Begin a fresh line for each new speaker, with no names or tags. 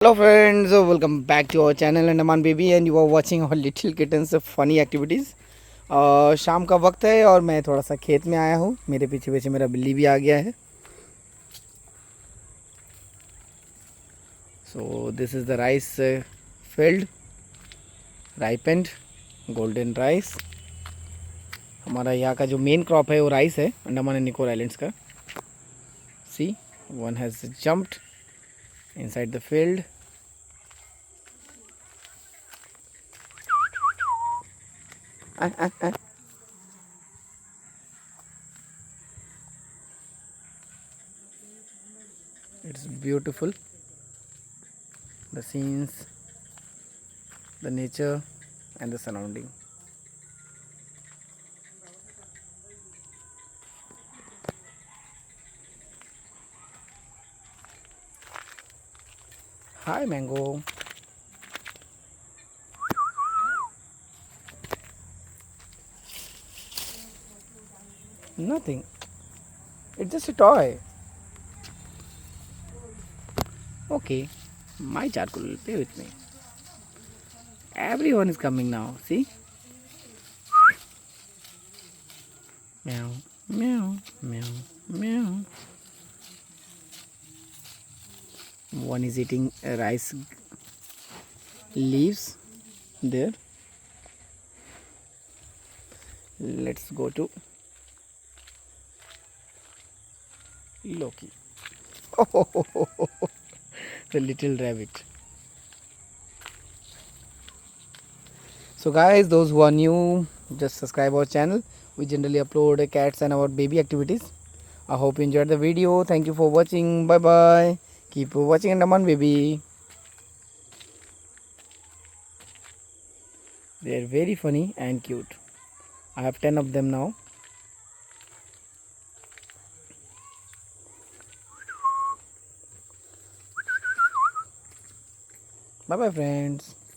Hello friends, welcome back to our channel Andaman baby and you are watching our little kittens funny activities. शाम का वक्त है और मैं थोड़ा सा खेत में आया हूँ। मेरे पीछे पीछे मेरा बिल्ली भी आ गया है। So this is the rice field, ripened golden rice. हमारा यहाँ का जो मेन क्रॉप है वो राइस है, अंडमान एंड निकोबार आइलैंड्स का। See, one has jumped inside the field. It's beautiful, the scenes, the nature and the surrounding. Hi Mango. Nothing, it's just a toy. Okay, my charcoal will play with me. Everyone is coming now, see? Meow, meow, meow, meow. One is eating rice leaves there. Let's go to Loki. The little rabbit. So guys, those who are new, just subscribe our channel. We generally upload cats and our baby activities. I hope you enjoyed the video. Thank you for watching. Bye bye. Keep watching Andaman Baby. They are very funny and cute. I have 10 of them now. Bye bye friends.